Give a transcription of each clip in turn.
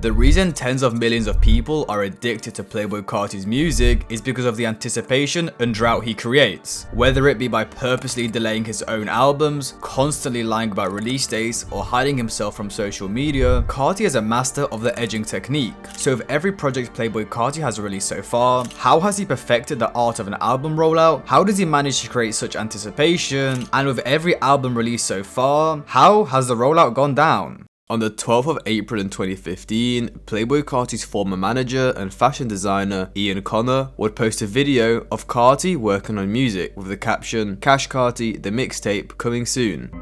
The reason tens of millions of people are addicted to Playboi Carti's music is because of the anticipation and drought he creates. Whether it be by purposely delaying his own albums, constantly lying about release dates, or hiding himself from social media, Carti is a master of the edging technique. So with every project Playboi Carti has released so far, how has he perfected the art of an album rollout? How does he manage to create such anticipation? And with every album released so far, how has the rollout gone down? On the 12th of April in 2015, Playboi Carti's former manager and fashion designer Ian Connor would post a video of Carti working on music with the caption, "Cash Carti, the mixtape coming soon."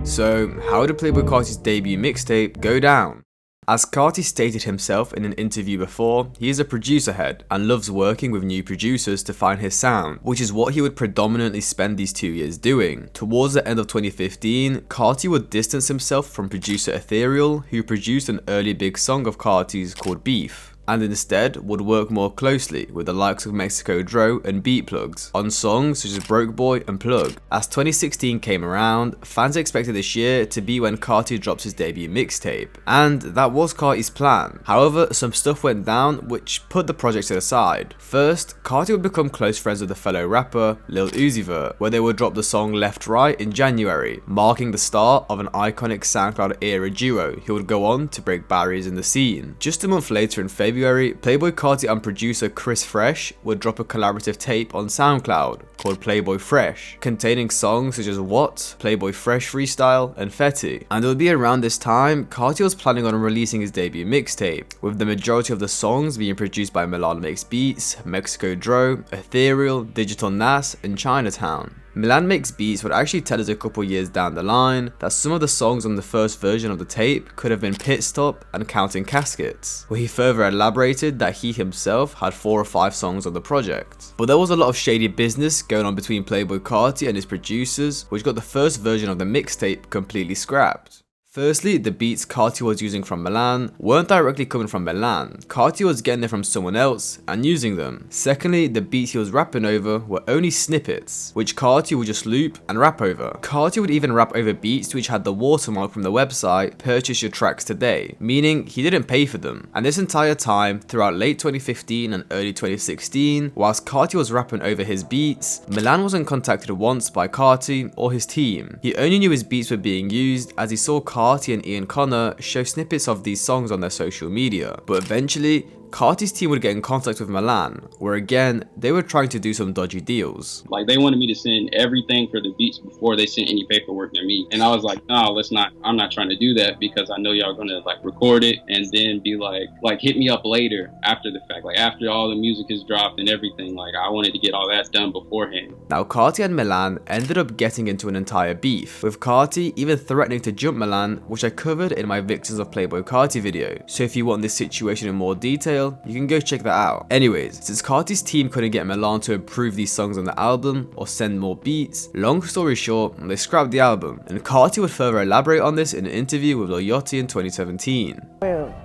So, how did Playboi Carti's debut mixtape go down? As Carti stated himself in an interview before, he is a producer head and loves working with new producers to find his sound, which is what he would predominantly spend these 2 years doing. Towards the end of 2015, Carti would distance himself from producer Ethereal, who produced an early big song of Carti's called Beef, and instead would work more closely with the likes of Mexico Dro and Beat Plugs on songs such as Broke Boy and Plug. As 2016 came around, fans expected this year to be when Carti drops his debut mixtape, and that was Carti's plan. However, some stuff went down which put the project to the side. First, Carti would become close friends with a fellow rapper, Lil Uzi Vert, where they would drop the song Left Right in January, marking the start of an iconic SoundCloud era duo who would go on to break barriers in the scene. Just a month later in February, Playboi Carti and producer Chris Fresh would drop a collaborative tape on SoundCloud called Playboi Fresh, containing songs such as What, Playboi Fresh Freestyle, and Fetty. And it would be around this time Carti was planning on releasing his debut mixtape, with the majority of the songs being produced by Milan Makes Beats, Mexico Dro, Ethereal, Digital Nas, and Chinatown. Milan Makes Beats would actually tell us a couple years down the line that some of the songs on the first version of the tape could have been Pit Stop and Counting Caskets, where he further elaborated that he himself had 4 or 5 songs on the project. But there was a lot of shady business going on between Playboi Carti and his producers, which got the first version of the mixtape completely scrapped. Firstly, the beats Carti was using from Milan weren't directly coming from Milan. Carti was getting them from someone else and using them. Secondly, the beats he was rapping over were only snippets, which Carti would just loop and rap over. Carti would even rap over beats which had the watermark from the website, "Purchase your tracks today," meaning he didn't pay for them. And this entire time, throughout late 2015 and early 2016, whilst Carti was rapping over his beats, Milan wasn't contacted once by Carti or his team. He only knew his beats were being used as he saw Carti and Ian Connor show snippets of these songs on their social media. But eventually, Carti's team would get in contact with Milan, where again, they were trying to do some dodgy deals. Like, they wanted me to send everything for the beats before they sent any paperwork to me. And I was like, no, I'm not trying to do that, because I know y'all gonna like record it and then be like hit me up later after the fact. Like after all the music is dropped and everything, like I wanted to get all that done beforehand. Now Carti and Milan ended up getting into an entire beef, with Carti even threatening to jump Milan, which I covered in my Victims of Playboi Carti video. So if you want this situation in more detail, you can go check that out. Anyways, since Carti's team couldn't get Milan to improve these songs on the album or send more beats, long story short, they scrapped the album, and Carti would further elaborate on this in an interview with Lil Yachty in 2017.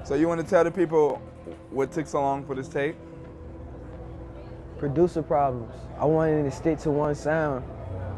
So you want to tell the people what took so long for this tape? Producer problems. I wanted to stick to one sound,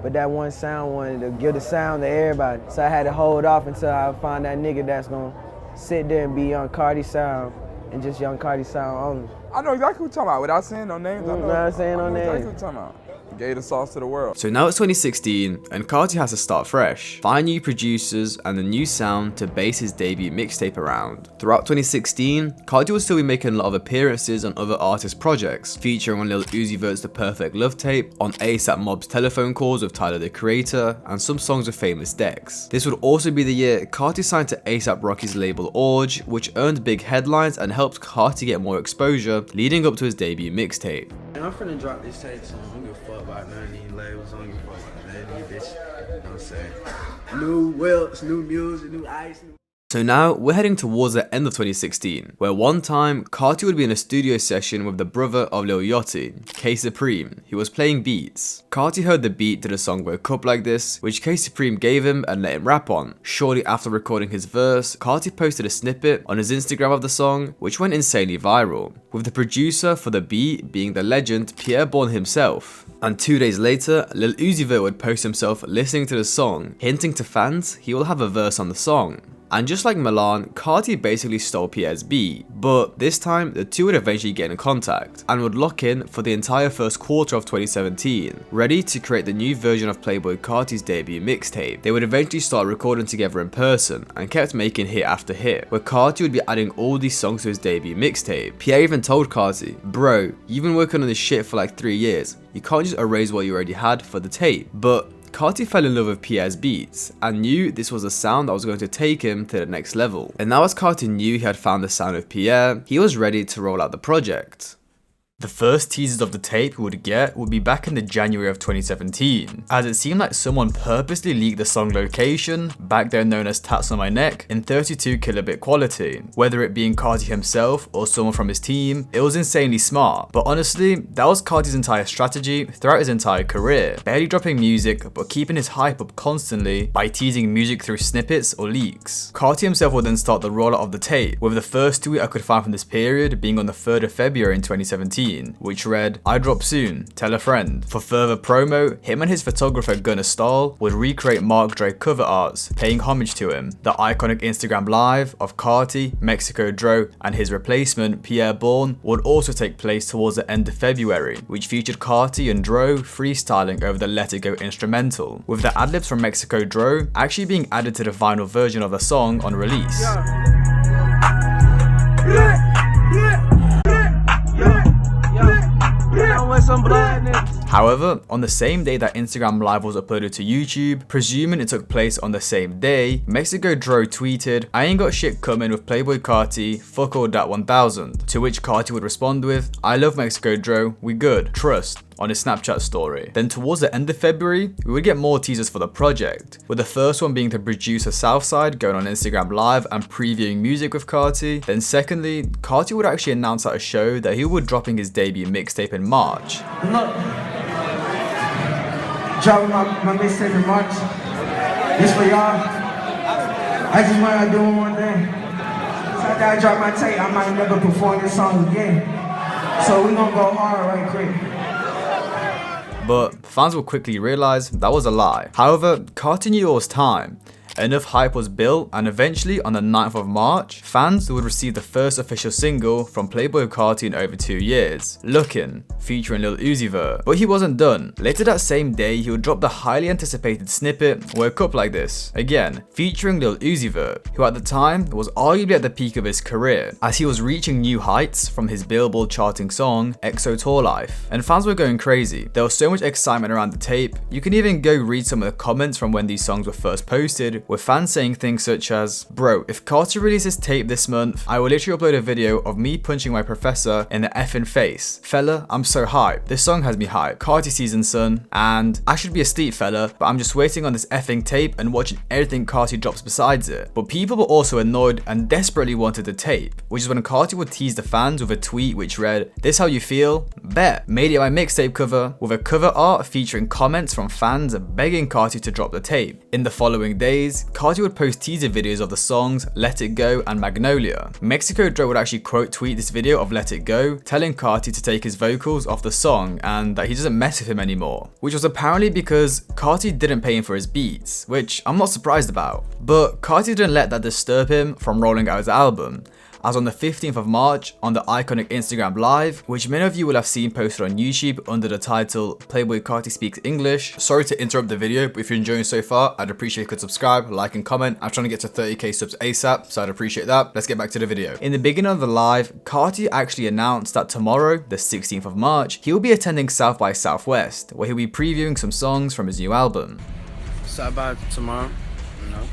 but that one sound wanted to give the sound to everybody. So I had to hold off until I find that nigga that's gonna sit there and be Young Carti sound and just Young Carti sound only. I know exactly what you're talking about. Without saying no names, I know exactly what you're talking about. Gave the sauce to the world. So now it's 2016, and Carti has to start fresh, find new producers and a new sound to base his debut mixtape around. Throughout 2016, Carti will still be making a lot of appearances on other artists' projects, featuring on Lil Uzi Vert's The Perfect Love tape, on ASAP Mob's telephone calls with Tyler the Creator, and some songs with Famous Dex. This would also be the year Carti signed to ASAP Rocky's label Orge, which earned big headlines and helped Carti get more exposure, leading up to his debut mixtape. And I'm finna drop this tape, so I don't give a fuck about none of these labels. I don't give a fuck about none of these bitches. You know what I'm saying? New whips, new music, new ice. So now we're heading towards the end of 2016, where one time Carti would be in a studio session with the brother of Lil Yachty, K Supreme, who was playing beats. Carti heard the beat to the song Woke Up Like This, which K Supreme gave him and let him rap on. Shortly after recording his verse, Carti posted a snippet on his Instagram of the song, which went insanely viral, with the producer for the beat being the legend Pierre Bourne himself. And 2 days later, Lil Uzi Vert would post himself listening to the song, hinting to fans he will have a verse on the song. And just like Milan, Carti basically stole Pierre's beat, but this time the two would eventually get in contact and would lock in for the entire first quarter of 2017, ready to create the new version of Playboi Carti's debut mixtape. They would eventually start recording together in person and kept making hit after hit, where Carti would be adding all these songs to his debut mixtape. Pierre even told Carti, "Bro, you've been working on this shit for like 3 years, you can't just erase what you already had for the tape." But Carti fell in love with Pierre's beats and knew this was a sound that was going to take him to the next level. And now as Carti knew he had found the sound of Pierre, he was ready to roll out the project. The first teasers of the tape we would get would be back in the January of 2017, as it seemed like someone purposely leaked the song location, back then known as Tats on My Neck, in 32 kilobit quality. Whether it being Carti himself or someone from his team, it was insanely smart. But honestly, that was Carti's entire strategy throughout his entire career, barely dropping music but keeping his hype up constantly by teasing music through snippets or leaks. Carti himself would then start the rollout of the tape, with the first tweet I could find from this period being on the 3rd of February in 2017. Which read, "I drop soon, tell a friend." For further promo, him and his photographer Gunnar Stahl would recreate Mark Dre cover arts, paying homage to him. The iconic Instagram live of Carti, Mexico Dro, and his replacement Pierre Bourne would also take place towards the end of February, which featured Carti and Dro freestyling over the Let It Go instrumental, with the adlibs from Mexico Dro actually being added to the vinyl version of the song on release. However, on the same day that Instagram Live was uploaded to YouTube, presuming it took place on the same day, Mexico Dro tweeted, "I ain't got shit coming with Playboi Carti, fuck all that 1000. To which Carti would respond with, "I love Mexico Dro, we good, trust," on his Snapchat story. Then towards the end of February, we would get more teasers for the project, with the first one being the producer Southside going on Instagram Live and previewing music with Carti. Then secondly, Carti would actually announce at a show that he would be dropping his debut mixtape in March. Dropping my mixtape in March. This for y'all. I just wanna do one thing. So after I drop my tape, I might never perform this song again. So we gonna go hard right quick. But fans will quickly realize that was a lie. However, Carti knew it was time. Enough hype was built, and eventually on the 9th of March, fans would receive the first official single from Playboi Carti in over 2 years, Lookin', featuring Lil Uzi Vert. But he wasn't done. Later that same day, he would drop the highly anticipated snippet, Woke Up Like This, again, featuring Lil Uzi Vert, who at the time was arguably at the peak of his career, as he was reaching new heights from his Billboard charting song, XO Tour Life. And fans were going crazy. There was so much excitement around the tape, you can even go read some of the comments from when these songs were first posted, with fans saying things such as, "Bro, if Carti releases tape this month, I will literally upload a video of me punching my professor in the effing face. Fella, I'm so hyped. This song has me hyped. Carti season, son. And I should be asleep, fella, but I'm just waiting on this effing tape and watching everything Carti drops besides it." But people were also annoyed and desperately wanted the tape, which is when Carti would tease the fans with a tweet which read, "This how you feel? Bet. Made it my mixtape cover," with a cover art featuring comments from fans begging Carti to drop the tape. In the following days, Carti would post teaser videos of the songs Let It Go and Magnolia. Mexico Dro would actually quote tweet this video of Let It Go, telling Carti to take his vocals off the song and that he doesn't mess with him anymore, which was apparently because Carti didn't pay him for his beats, which I'm not surprised about. But Carti didn't let that disturb him from rolling out his album, as on the 15th of March, on the iconic Instagram Live, which many of you will have seen posted on YouTube under the title Playboi Carti Speaks English. Sorry to interrupt the video, but if you're enjoying so far, I'd appreciate if you could subscribe, like and comment. I'm trying to get to 30k subs ASAP, so I'd appreciate that. Let's get back to the video. In the beginning of the live, Carti actually announced that tomorrow, the 16th of March, he will be attending South by Southwest, where he'll be previewing some songs from his new album. South by tomorrow, you know.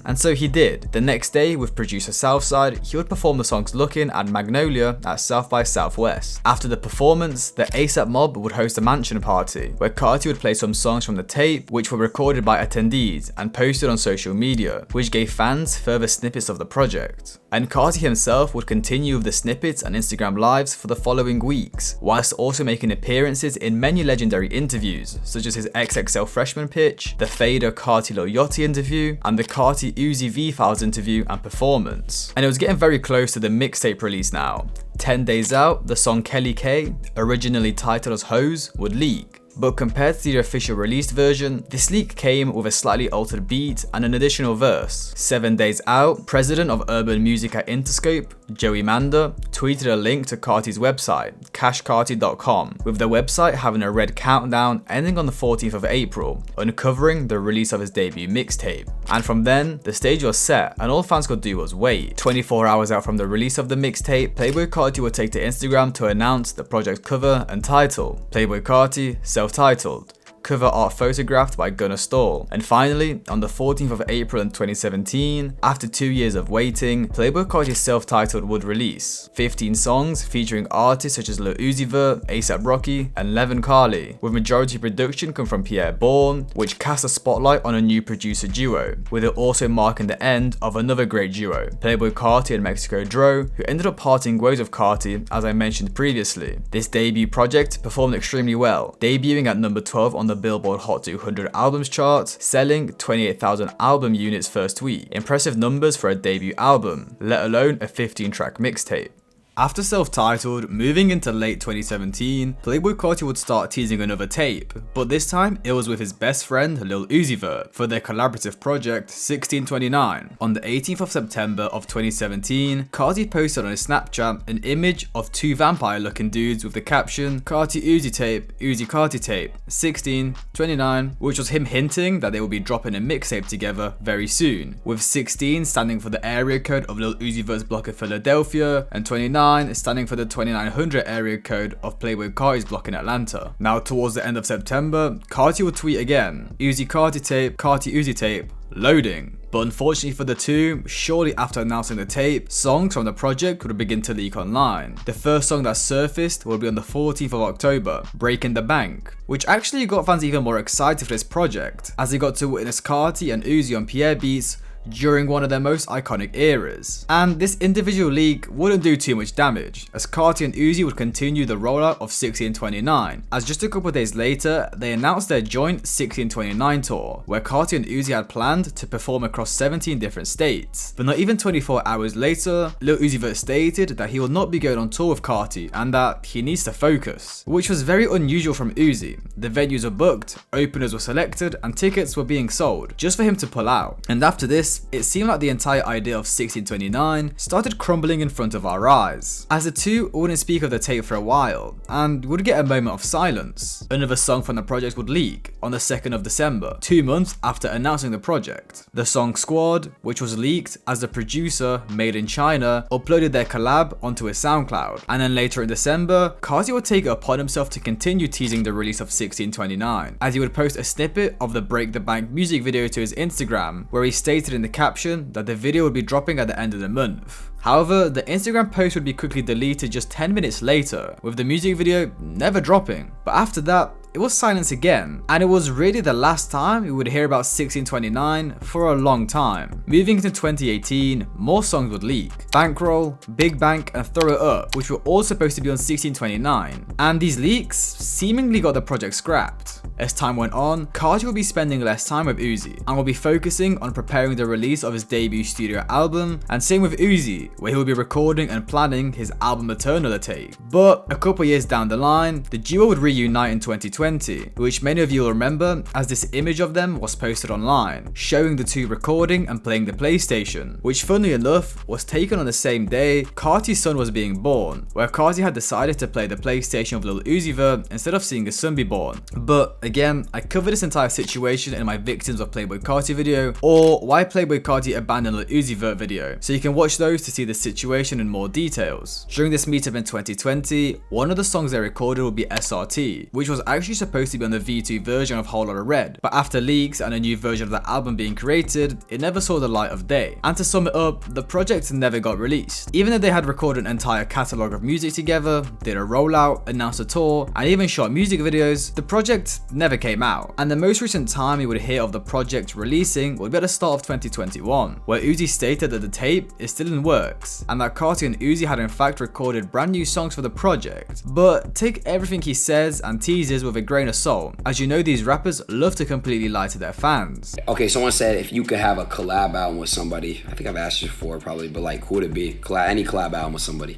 And so he did. The next day, with producer Southside, he would perform the songs Looking and Magnolia at South by Southwest. After the performance, the ASAP Mob would host a mansion party, where Carti would play some songs from the tape, which were recorded by attendees and posted on social media, which gave fans further snippets of the project. And Carti himself would continue with the snippets and Instagram lives for the following weeks, whilst also making appearances in many legendary interviews, such as his XXL freshman pitch, the Fader Carti Lil Yachty interview, and the Carti Uzi V-Files interview and performance. And it was getting very close to the mixtape release now. 10 days out, the song Kelly K, originally titled as Hose, would leak. But compared to the official released version, this leak came with a slightly altered beat and an additional verse. 7 days out, president of urban music at Interscope, Joey Manda, tweeted a link to Carti's website, cashcarti.com, with the website having a red countdown ending on the 14th of April, uncovering the release of his debut mixtape. And from then, the stage was set and all fans could do was wait. 24 hours out from the release of the mixtape, Playboi Carti would take to Instagram to announce the project's cover and title, Playboi Carti, self-titled. Cover art photographed by Gunnar Stall. And finally, on the 14th of April in 2017, after 2 years of waiting, Playboi Carti's self-titled would release 15 songs featuring artists such as Lil Uzi Vert, A$AP Rocky, and Levin Carly, with majority production come from Pierre Bourne, which cast a spotlight on a new producer duo, with it also marking the end of another great duo, Playboi Carti and Mexico Dro, who ended up parting ways with Carti as I mentioned previously. This debut project performed extremely well, debuting at number 12 on the Billboard Hot 200 albums chart, selling 28,000 album units first week. Impressive numbers for a debut album, let alone a 15-track mixtape. After self-titled, moving into late 2017, Playboi Carti would start teasing another tape, but this time it was with his best friend Lil Uzi Vert for their collaborative project 1629. On the 18th of September of 2017, Carti posted on his Snapchat an image of two vampire-looking dudes with the caption Carti Uzi tape, Uzi Carti tape, 1629, which was him hinting that they will be dropping a mixtape together very soon, with 16 standing for the area code of Lil Uzi Vert's block of Philadelphia and 29 standing for the 2900 area code of Playboi Carti's block in Atlanta. Now towards the end of September, Carti would tweet again, Uzi Carti tape, Carti Uzi tape, loading. But unfortunately for the two, shortly after announcing the tape, songs from the project would begin to leak online. The first song that surfaced will be on the 14th of October, Breaking the Bank, which actually got fans even more excited for this project, as they got to witness Carti and Uzi on Pierre beats during one of their most iconic eras. And this individual leak wouldn't do too much damage, as Carti and Uzi would continue the rollout of 1629, as just a couple days later, they announced their joint 1629 tour, where Carti and Uzi had planned to perform across 17 different states. But not even 24 hours later, Lil Uzi Vert stated that he will not be going on tour with Carti and that he needs to focus, which was very unusual from Uzi. The venues were booked, openers were selected, and tickets were being sold, just for him to pull out. And after this, it seemed like the entire idea of 1629 started crumbling in front of our eyes, as the two wouldn't speak of the tape for a while, and would get a moment of silence. Another song from the project would leak on the 2nd of December, 2 months after announcing the project. The song Squad, which was leaked as the producer, Made in China, uploaded their collab onto his SoundCloud. And then later in December, Carti would take it upon himself to continue teasing the release of 1629, as he would post a snippet of the Break the Bank music video to his Instagram, where he stated in the caption that the video would be dropping at the end of the month. However, the Instagram post would be quickly deleted just 10 minutes later, with the music video never dropping. But after that, it was silence again, and it was really the last time we would hear about 1629 for a long time. Moving into 2018, more songs would leak. Bankroll, Big Bank, and Throw It Up, which were all supposed to be on 1629, and these leaks seemingly got the project scrapped. As time went on, Carti will be spending less time with Uzi, and will be focusing on preparing the release of his debut studio album, and same with Uzi, where he will be recording and planning his album Eternal tape. But a couple years down the line, the duo would reunite in 2020, which many of you will remember as this image of them was posted online, showing the two recording and playing the PlayStation, which funnily enough was taken on the same day Carti's son was being born, where Carti had decided to play the PlayStation of Lil Uzi Vert instead of seeing his son be born. But again, I covered this entire situation in my Victims of Playboi Carti video, or Why Playboi Carti Abandoned Lil Uzi Vert video, so you can watch those to see the situation in more details. During this meetup in 2020, one of the songs they recorded would be SRT, which was actually actually supposed to be on the V2 version of Whole Lotta Red, but after leaks and a new version of the album being created, it never saw the light of day. And to sum it up, the project never got released. Even though they had recorded an entire catalogue of music together, did a rollout, announced a tour, and even shot music videos, the project never came out. And the most recent time you would hear of the project releasing would be at the start of 2021, where Uzi stated that the tape is still in works, and that Carti and Uzi had in fact recorded brand new songs for the project. But take everything he says and teases with a grain of salt, as you know these rappers love to completely lie to their fans. Okay, someone said if you could have a collab album with somebody, I think I've asked you before probably, but like who would it be? Any collab album with somebody?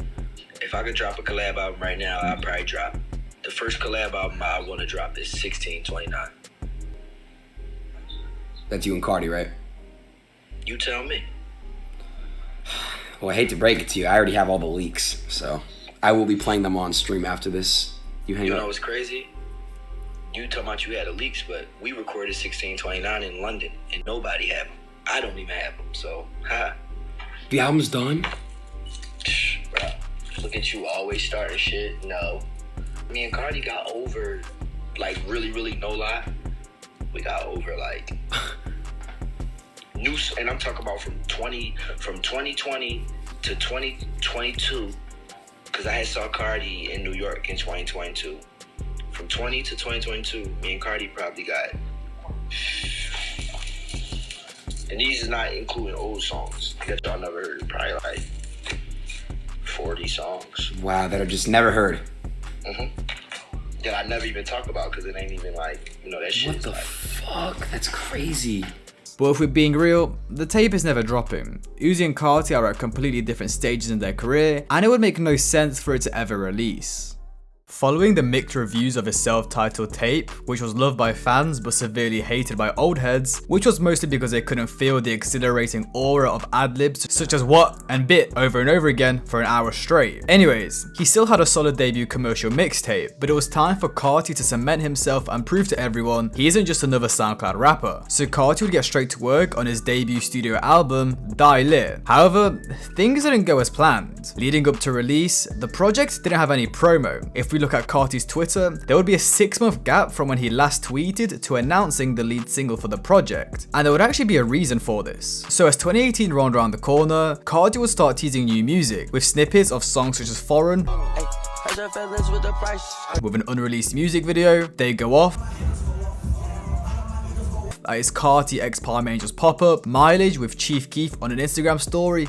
If I could drop a collab album right now, I'd probably drop. The first collab album I want to drop is 1629. That's you and Carti, right? You tell me. Well, I hate to break it to you, I already have all the leaks, so I will be playing them on stream after this. You hang You up. know what's crazy? You talking about you had the leaks, but we recorded 1629 in London, and nobody had them. I don't even have them, so ha. The album's done? Bro, look at you always starting shit. No. Me and Carti got over, like really, no lie. We got over like new, and I'm talking about from 2020 to 2022, because I had saw Carti in New York in 2022. From 20 to 2022, me and Carti probably got, and these is not including old songs that y'all never heard, probably like 40 songs. Wow, that I've just never heard. That I never even talk about because it ain't even like, you know, that shit. What the like, fuck? That's crazy. But if we're being real, the tape is never dropping. Uzi and Carti are at completely different stages in their career, and it would make no sense for it to ever release. Following the mixed reviews of his self-titled tape, which was loved by fans but severely hated by old heads, which was mostly because they couldn't feel the exhilarating aura of ad-libs such as what and bit over and over again for an hour straight. Anyways, he still had a solid debut commercial mixtape, but it was time for Carti to cement himself and prove to everyone he isn't just another SoundCloud rapper. So Carti would get straight to work on his debut studio album, Die Lit. However, things didn't go as planned. Leading up to release, the project didn't have any promo. If we look at Carti's Twitter, there would be a 6-month gap from when he last tweeted to announcing the lead single for the project, and there would actually be a reason for this. So as 2018 rolled around the corner, Carti would start teasing new music with snippets of songs such as Foreign, with an unreleased music video, They Go Off, at his Carti x Palm Angels pop-up, Mileage with Chief Keef on an Instagram story,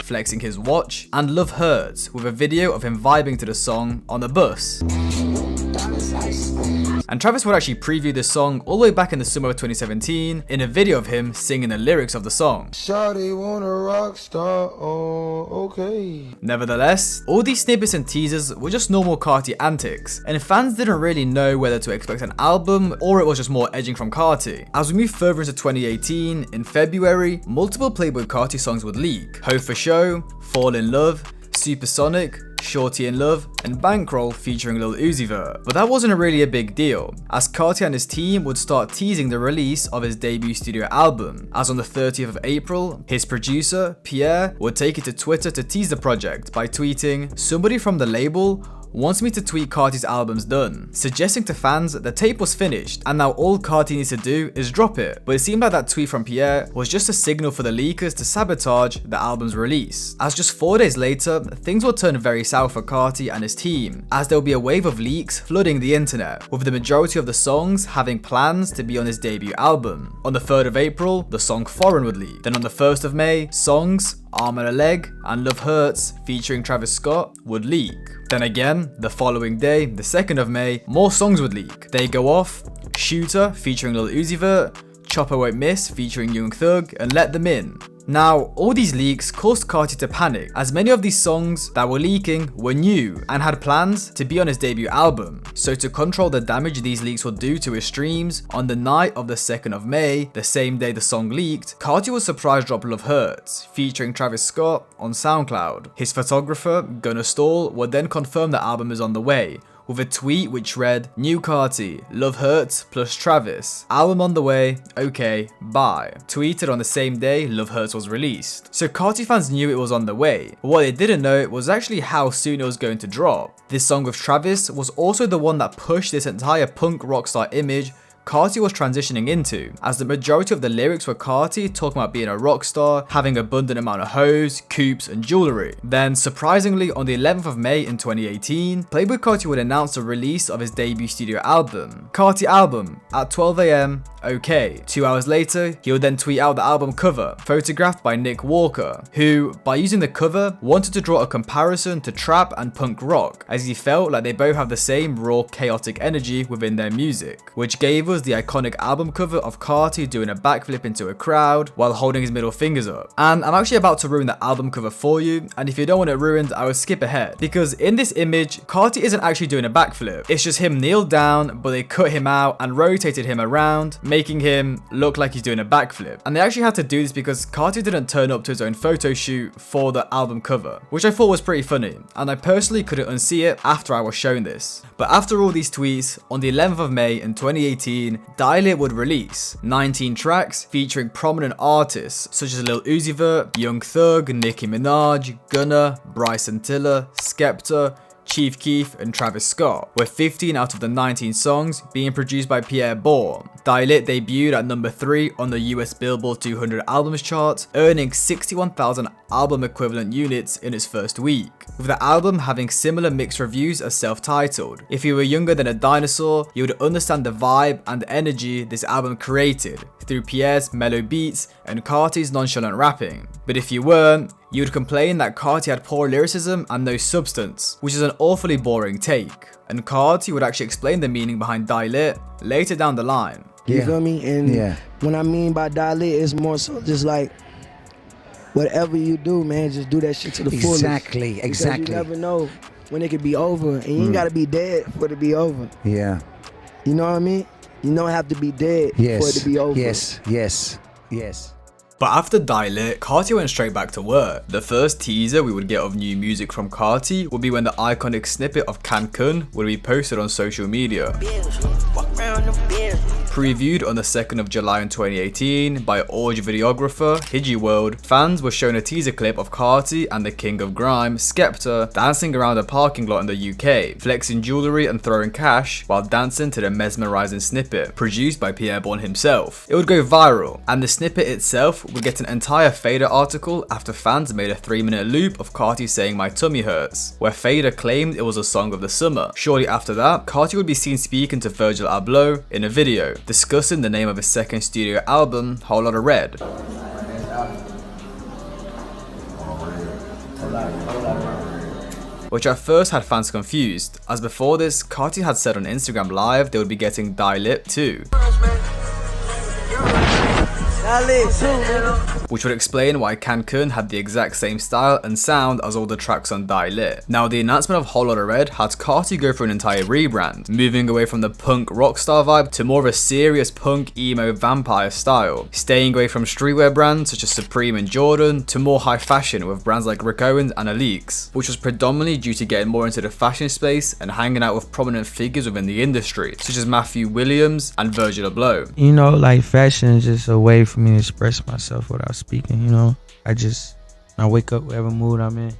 flexing his watch, and Love Hurts with a video of him vibing to the song on the bus. And Travis would actually preview this song all the way back in the summer of 2017 in a video of him singing the lyrics of the song. Shawty want a rock star, oh, okay. Nevertheless, all these snippets and teasers were just normal Carti antics, and fans didn't really know whether to expect an album or it was just more edging from Carti. As we move further into 2018, in February, multiple Playboi Carti songs would leak. Ho For Show, Fall In Love, Supersonic, Shorty in Love, and Bankroll featuring Lil Uzi Vert. But that wasn't really a big deal, as Carti and his team would start teasing the release of his debut studio album, as on the 30th of April, his producer, Pierre, would take it to Twitter to tease the project by tweeting, "Somebody from the label wants me to tweet Carti's album's done," suggesting to fans that the tape was finished and now all Carti needs to do is drop it. But it seemed like that tweet from Pierre was just a signal for the leakers to sabotage the album's release, as just 4 days later, things would turn very south for Carti and his team, as there will be a wave of leaks flooding the internet, with the majority of the songs having plans to be on his debut album. On the 3rd of April, the song Foreign would leak. Then on the 1st of May, songs Arm and a Leg and Love Hurts featuring Travis Scott would leak. Then again, the following day, the 2nd of May, more songs would leak. They Go Off, Shooter featuring Lil Uzi Vert, Chopper Won't Miss featuring Young Thug, and Let Them In. Now, all these leaks caused Carti to panic, as many of these songs that were leaking were new and had plans to be on his debut album. So to control the damage these leaks would do to his streams, on the night of the 2nd of May, the same day the song leaked, Carti would surprise drop Love Hurts, featuring Travis Scott on SoundCloud. His photographer, Gunna Stall, would then confirm the album is on the way, with a tweet which read, "New Carti, Love Hurts plus Travis. Album on the way, okay, bye." Tweeted on the same day Love Hurts was released. So Carti fans knew it was on the way, but what they didn't know was actually how soon it was going to drop. This song with Travis was also the one that pushed this entire punk rockstar image Carti was transitioning into, as the majority of the lyrics were Carti talking about being a rock star, having abundant amount of hoes, coupes, and jewelry. Then, surprisingly, on the 11th of May in 2018, Playboi Carti would announce the release of his debut studio album, Carti Album, at 12 AM, okay. 2 hours later, he would then tweet out the album cover, photographed by Nick Walker, who, by using the cover, wanted to draw a comparison to trap and punk rock, as he felt like they both have the same raw, chaotic energy within their music, which gave us the iconic album cover of Carti doing a backflip into a crowd while holding his middle fingers up. And I'm actually about to ruin the album cover for you, and if you don't want it ruined, I will skip ahead, because in this image, Carti isn't actually doing a backflip. It's just him kneeled down, but they cut him out and rotated him around, making him look like he's doing a backflip. And they actually had to do this because Carti didn't turn up to his own photo shoot for the album cover, which I thought was pretty funny, and I personally couldn't unsee it after I was shown this. But after all these tweets, on the 11th of May in 2018, Dial It would release 19 tracks featuring prominent artists such as Lil Uzi Vert, Young Thug, Nicki Minaj, Gunna, Bryson Tiller, Skepta, Chief Keef, and Travis Scott, with 15 out of the 19 songs being produced by Pierre Bourne. Dial It debuted at number 3 on the US Billboard 200 albums chart, earning 61,000 album equivalent units in its first week, with the album having similar mixed reviews as self-titled. If you were younger than a dinosaur, you would understand the vibe and energy this album created through Pierre's mellow beats and Carti's nonchalant rapping. But if you weren't, you would complain that Carti had poor lyricism and no substance, which is an awfully boring take. And Carti would actually explain the meaning behind Dial It later down the line. You feel me? And when I mean by Dial It, it's more so just like, whatever you do, man, just do that shit to the fullest. Exactly. Because you never know when it could be over, and you ain't gotta be dead for it to be over. Yeah. You know what I mean? You don't have to be dead for it to be over. Yes. But after Dial It, Carti went straight back to work. The first teaser we would get of new music from Carti would be when the iconic snippet of Cancun would be posted on social media. Previewed on the 2nd of July in 2018 by Orge videographer Hiji World, fans were shown a teaser clip of Carti and the King of Grime, Skepta, dancing around a parking lot in the UK, flexing jewellery and throwing cash while dancing to the mesmerising snippet, produced by Pierre Bourne himself. It would go viral, and the snippet itself would get an entire Fader article after fans made a 3-minute loop of Carti saying "My tummy hurts," where Fader claimed it was a song of the summer. Shortly after that, Carti would be seen speaking to Virgil Abloh in a video, discussing the name of his second studio album, Whole Lotta Red. Which at first had fans confused, as before this, Carti had said on Instagram Live they would be getting Dial It too. Which would explain why Cancun had the exact same style and sound as all the tracks on Dial It. Now, the announcement of Whole Lotta Red had Carti go through an entire rebrand, moving away from the punk rockstar vibe to more of a serious punk emo vampire style, staying away from streetwear brands such as Supreme and Jordan to more high fashion with brands like Rick Owens and Alix, which was predominantly due to getting more into the fashion space and hanging out with prominent figures within the industry, such as Matthew Williams and Virgil Abloh. You know, like, fashion is just a way for me to express myself without speaking, you know. I wake up whatever mood I'm in,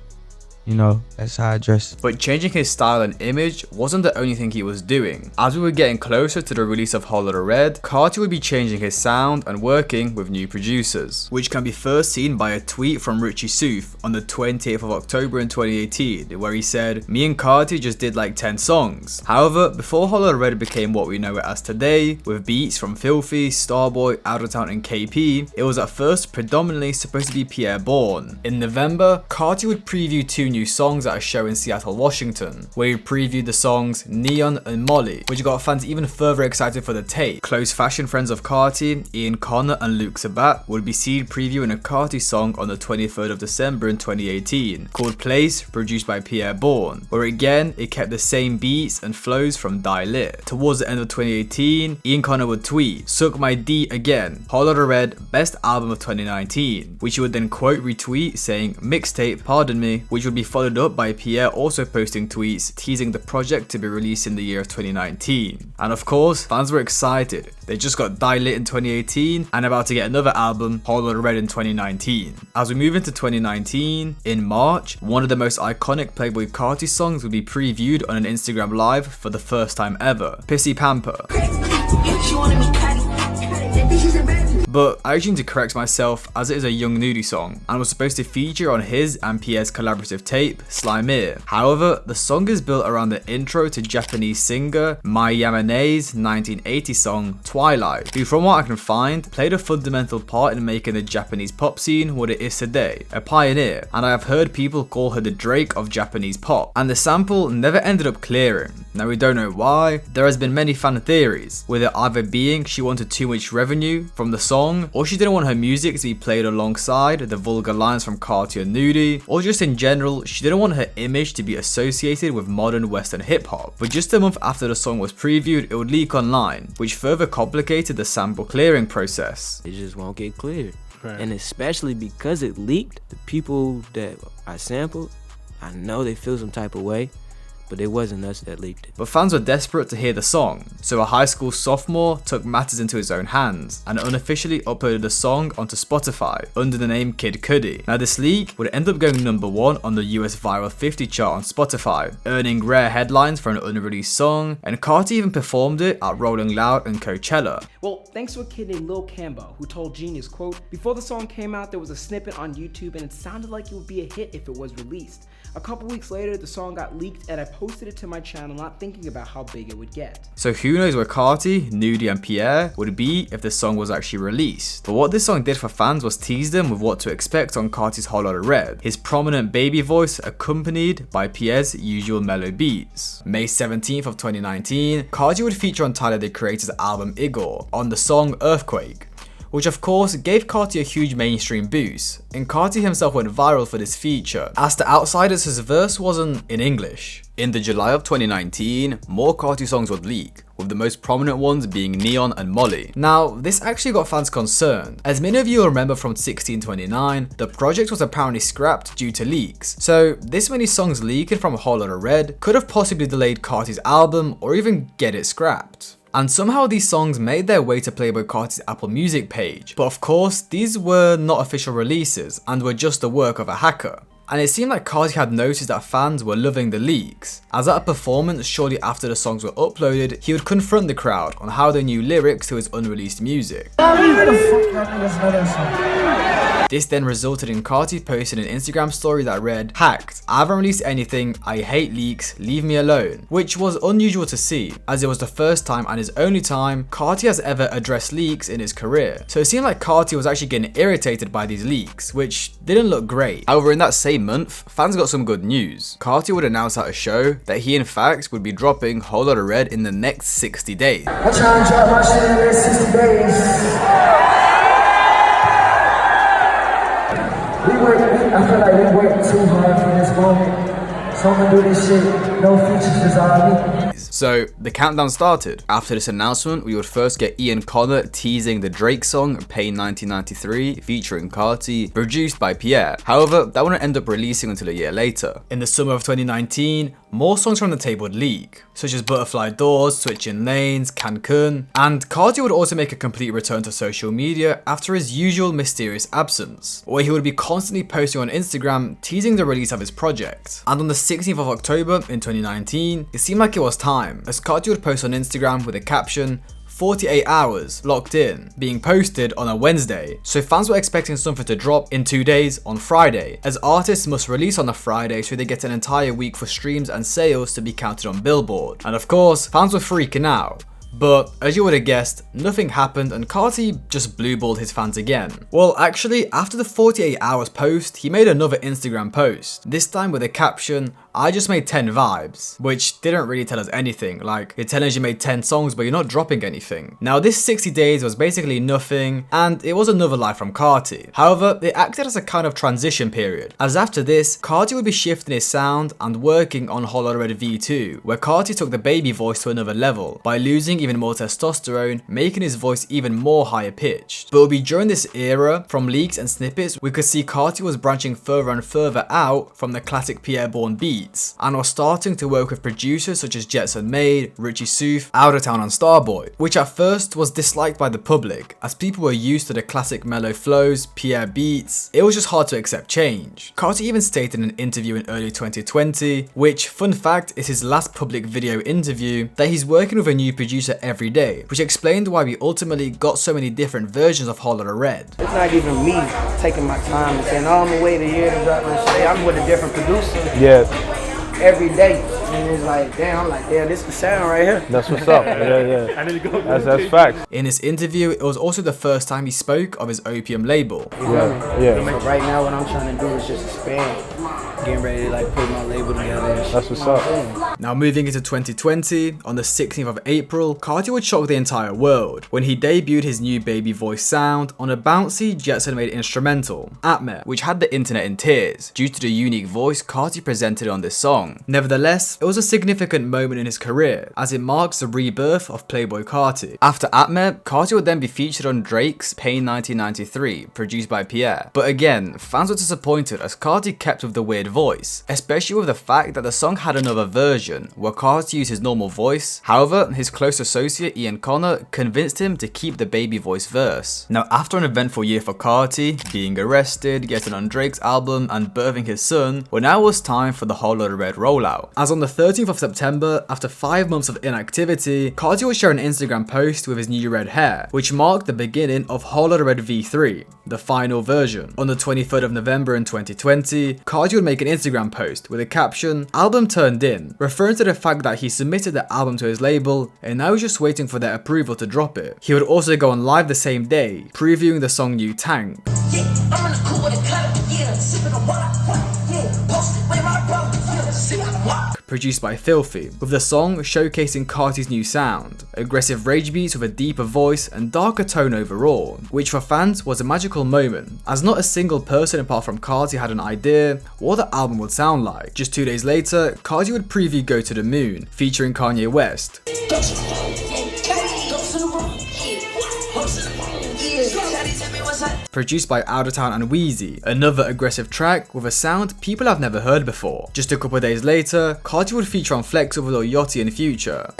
you know, that's how I dress. But changing his style and image wasn't the only thing he was doing. As we were getting closer to the release of Whole Lotta Red, Carti would be changing his sound and working with new producers, which can be first seen by a tweet from Richie Soof on the 28th of October in 2018, where he said, "Me and Carti just did like 10 songs." However, before Whole Lotta Red became what we know it as today, with beats from Filthy, Starboy, Out of Town, and KP, it was at first predominantly supposed to be Pierre Bourne. In November, Carti would preview 2 new songs at a show in Seattle, Washington, where he previewed the songs Neon and Molly, which got fans even further excited for the tape. Close fashion friends of Carti, Ian Connor and Luke Sabat, would be seen previewing a Carti song on the 23rd of December in 2018, called Place, produced by Pierre Bourne, where again, it kept the same beats and flows from Dial It. Towards the end of 2018, Ian Connor would tweet, "Suck my D again, Whole Lotta Red, best album of 2019," which he would then quote retweet saying, "Mixtape, pardon me," which would be followed up by Pierre also posting tweets teasing the project to be released in the year of 2019. And of course, fans were excited. They just got Die Lit in 2018 and about to get another album, Lotta Red, in 2019. As we move into 2019, in March, one of the most iconic Playboi Carti songs will be previewed on an Instagram Live for the first time ever, Pissy Pamper. But I urge him to correct myself, as it is a Young Nudie song and was supposed to feature on his and Pierre's collaborative tape, Slimeer. However, the song is built around the intro to Japanese singer Mai Yamane's 1980 song Twilight, who from what I can find played a fundamental part in making the Japanese pop scene what it is today, a pioneer, and I have heard people call her the Drake of Japanese pop, and the sample never ended up clearing. Now we don't know why. There has been many fan theories, with it either being she wanted too much revenue from the song, or she didn't want her music to be played alongside the vulgar lines from Carti and Nudie, or just in general, she didn't want her image to be associated with modern Western hip hop. But just a month after the song was previewed, it would leak online, which further complicated the sample clearing process. It just won't get cleared. Right. And especially because it leaked, the people that I sampled, I know they feel some type of way, but it wasn't us that leaked it. But fans were desperate to hear the song, so a high school sophomore took matters into his own hands and unofficially uploaded the song onto Spotify under the name Kid Cudi. Now this leak would end up going #1 on the US Viral 50 chart on Spotify, earning rare headlines for an unreleased song, and Carti even performed it at Rolling Loud and Coachella. Well, thanks to a kid named Lil Cambo, who told Genius, quote, "Before the song came out, there was a snippet on YouTube and it sounded like it would be a hit if it was released. A couple weeks later, the song got leaked and I posted it to my channel not thinking about how big it would get." So who knows where Carti, Nudie and Pierre would be if the song was actually released. But what this song did for fans was tease them with what to expect on Carti's Lotta Red, his prominent baby voice accompanied by Pierre's usual mellow beats. May 17th of 2019, Carti would feature on Tyler the Creator's album Igor on the song Earthquake, which of course gave Carti a huge mainstream boost, and Carti himself went viral for this feature. As to outsiders, his verse wasn't in English. In the July of 2019, more Carti songs would leak, with the most prominent ones being Neon and Molly. Now, this actually got fans concerned. As many of you will remember from 1629, the project was apparently scrapped due to leaks. So this many songs leaking from Lotta Red could have possibly delayed Carti's album or even get it scrapped. And somehow these songs made their way to Playboi Carti's Apple Music page. But of course, these were not official releases and were just the work of a hacker. And it seemed like Carti had noticed that fans were loving the leaks, as at a performance shortly after the songs were uploaded, he would confront the crowd on how they knew lyrics to his unreleased music. This then resulted in Carti posting an Instagram story that read, "Hacked, I haven't released anything, I hate leaks, leave me alone," which was unusual to see, as it was the first time and his only time Carti has ever addressed leaks in his career. So it seemed like Carti was actually getting irritated by these leaks, which didn't look great. However, in that same month, fans got some good news. Carti would announce at a show that he in fact would be dropping Lotta Red in the next 60 days. I'm trying to drop my shit in the next 60 days. I feel like we worked too hard for this moment. So I'm gonna do this shit, no features, just all me. So the countdown started. After this announcement, we would first get Ian Connor teasing the Drake song Pain 1993 featuring Carti, produced by Pierre. However, that wouldn't end up releasing until a year later. In the summer of 2019, more songs from the tape would leak, such as Butterfly Doors, Switching Lanes, Cancun, and Carti would also make a complete return to social media after his usual mysterious absence, where he would be constantly posting on Instagram teasing the release of his project. And on the 16th of October in 2019, it seemed like it was time, as Carti would post on Instagram with a caption, 48 hours locked in, being posted on a Wednesday. So fans were expecting something to drop in 2 days on Friday, as artists must release on a Friday so they get an entire week for streams and sales to be counted on Billboard. And of course, fans were freaking out. But as you would have guessed, nothing happened and Carti just blueballed his fans again. Well, actually, after the 48 hours post, he made another Instagram post, this time with a caption, I just made 10 vibes, which didn't really tell us anything. Like, you're telling us you made 10 songs, but you're not dropping anything. Now, this 60 days was basically nothing, and it was another life from Carti. However, it acted as a kind of transition period, as after this, Carti would be shifting his sound and working on Lotta Red V2, where Carti took the baby voice to another level by losing even more testosterone, making his voice even more higher pitched. But it would be during this era, from leaks and snippets, we could see Carti was branching further and further out from the classic Pierre-born beats, and was starting to work with producers such as Jetson Made, Richie Soof, Outertown and Starboy, which at first was disliked by the public, as people were used to the classic mellow flows, Pierre beats. It was just hard to accept change. Carti even stated in an interview in early 2020, which, fun fact, is his last public video interview, that he's working with a new producer every day, which explained why we ultimately got so many different versions of Lotta Red. It's not even me taking my time and saying, oh, I'm gonna wait a year to drop my shit. I'm with a different producer. Every day. And it's like, damn, I'm like, yeah, this is the sound right here. That's what's up. Yeah. That's facts. In his interview, it was also the first time he spoke of his Opium label. So right now, what I'm trying to do is just expand. Getting ready to like put my label together. That's what's up. Now moving into 2020, on the 16th of April, Carti would shock the entire world when he debuted his new baby voice sound on a bouncy Jetson-made instrumental, Atme, which had the internet in tears due to the unique voice Carti presented on this song. Nevertheless, it was a significant moment in his career, as it marks the rebirth of Playboi Carti. After Atme, Carti would then be featured on Drake's Pain 1993, produced by Pierre. But again, fans were disappointed as Carti kept with the weird voice, especially with the fact that the song had another version where Carti used his normal voice. However, his close associate Ian Connor convinced him to keep the baby voice verse. Now, after an eventful year for Carti, being arrested, getting on Drake's album and birthing his son, well, now it was time for the Lotta Red rollout. As on the 13th of September, after 5 months of inactivity, Carti would share an Instagram post with his new red hair, which marked the beginning of Lotta Red V3, the final version. On the 23rd of November in 2020, Carti would make an Instagram post with a caption, "Album turned in," referring to the fact that he submitted the album to his label and now he's just waiting for their approval to drop it. He would also go on live the same day, previewing the song New Tank. Produced by Filthy, with the song showcasing Carti's new sound, aggressive rage beats with a deeper voice and darker tone overall, which for fans was a magical moment, as not a single person apart from Carti had an idea what the album would sound like. Just 2 days later, Carti would preview Go to the Moon, featuring Kanye West. Produced by Outertown and Wheezy, another aggressive track with a sound people have never heard before. Just a couple of days later, Carti would feature on Flex with Lil Yachty and Future,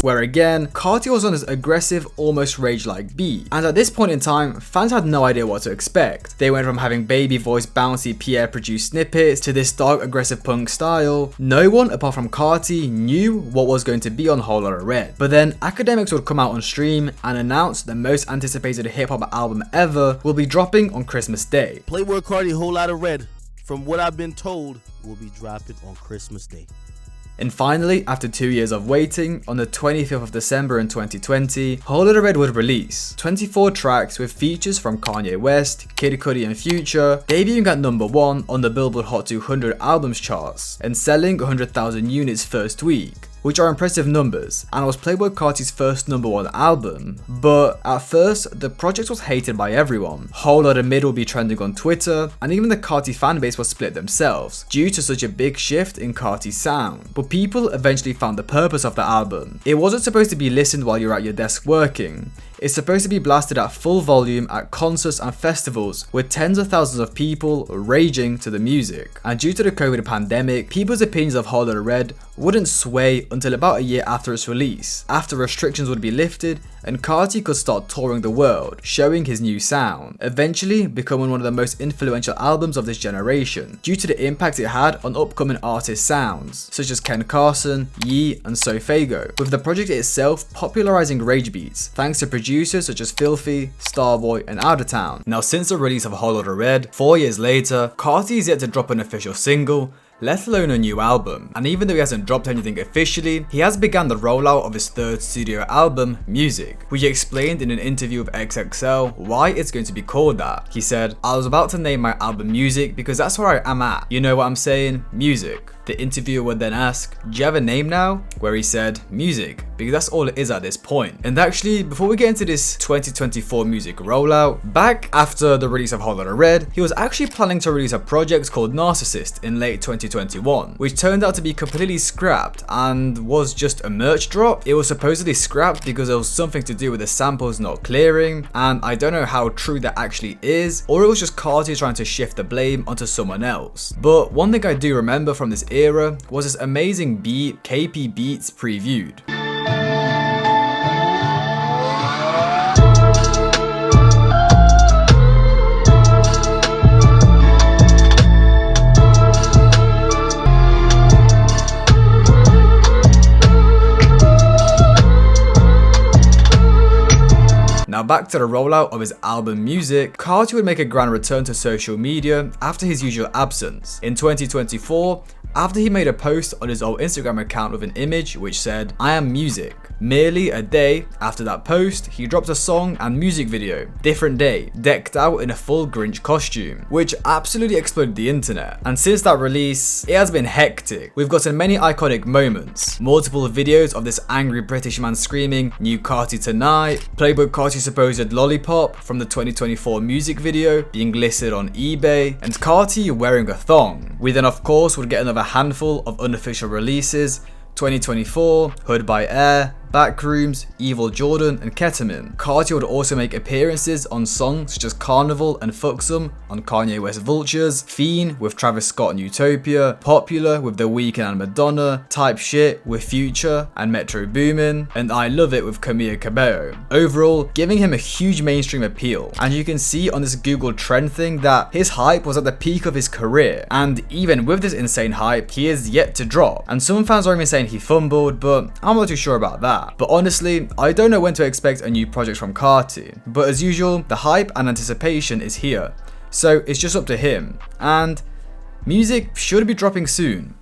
where again, Carti was on this aggressive, almost rage-like beat. And at this point in time, fans had no idea what to expect. They went from having baby voice bouncy Pierre-produced snippets to this dark, aggressive punk style. No one, apart from Carti, knew what was going to be on Lotta Red. But then, Academics would come out on stream and announce the most anticipated hip-hop album ever will be dropping on Christmas Day. Playboi Carti, Whole Lotta Red, from what I've been told, will be dropping on Christmas Day. And finally, after 2 years of waiting, on the 25th of December in 2020, Lotta Red would release 24 tracks with features from Kanye West, Kid Cudi and Future, debuting at #1 on the Billboard Hot 200 albums charts and selling 100,000 units first week, which are impressive numbers, and was Playboi Carti's first #1 album. But at first, the project was hated by everyone. Whole Lotta Mid would be trending on Twitter, and even the Carti fanbase was split themselves, due to such a big shift in Carti's sound. But people eventually found the purpose of the album. It wasn't supposed to be listened while you're at your desk working. It's supposed to be blasted at full volume at concerts and festivals with tens of thousands of people raging to the music. And due to the COVID pandemic, people's opinions of Lotta Red wouldn't sway until about a year after its release, after restrictions would be lifted and Carti could start touring the world, showing his new sound, eventually becoming one of the most influential albums of this generation, due to the impact it had on upcoming artists' sounds, such as Ken Carson, Yee and Sofago, with the project itself popularizing rage beats, thanks to producers such as Filthy, Starboy and Outertown. Now since the release of Lotta Red, 4 years later, Carti is yet to drop an official single, let alone a new album. And even though he hasn't dropped anything officially, he has begun the rollout of his third studio album, Music, which he explained in an interview with XXL why it's going to be called that. He said, "I was about to name my album Music because that's where I am at. You know what I'm saying? Music." The interviewer would then ask, "Do you have a name now?" Where he said, "Music," because that's all it is at this point. And actually, before we get into this 2024 music rollout, back after the release of Lotta Red, he was actually planning to release a project called Narcissist in late 2021, which turned out to be completely scrapped and was just a merch drop. It was supposedly scrapped because there was something to do with the samples not clearing, and I don't know how true that actually is, or it was just Carti trying to shift the blame onto someone else. But one thing I do remember from this era was this amazing beat KP Beats previewed. Now back to the rollout of his album Music, Carti would make a grand return to social media after his usual absence. In 2024, after he made a post on his old Instagram account with an image which said, "I am music." Merely a day after that post, he dropped a song and music video, Different Day, decked out in a full Grinch costume, which absolutely exploded the internet. And since that release, it has been hectic. We've gotten many iconic moments, multiple videos of this angry British man screaming, "New Carti tonight," Playboi Carti's supposed lollipop from the 2024 music video being listed on eBay, and Carti wearing a thong. We then of course would get another handful of unofficial releases, 2024, Hood by Air, Backrooms, Evil Jordan, and Ketamine. Carti would also make appearances on songs such as Carnival and Fuck Some on Kanye West Vultures, Fiend with Travis Scott and Utopia, Popular with The Weeknd and Madonna, Type Shit with Future and Metro Boomin, and I Love It with Camila Cabello. Overall, giving him a huge mainstream appeal. And you can see on this Google trend thing that his hype was at the peak of his career. And even with this insane hype, he is yet to drop. And some fans are even saying he fumbled, but I'm not too sure about that. But honestly, I don't know when to expect a new project from Carti. But as usual, the hype and anticipation is here. So it's just up to him. And music should be dropping soon.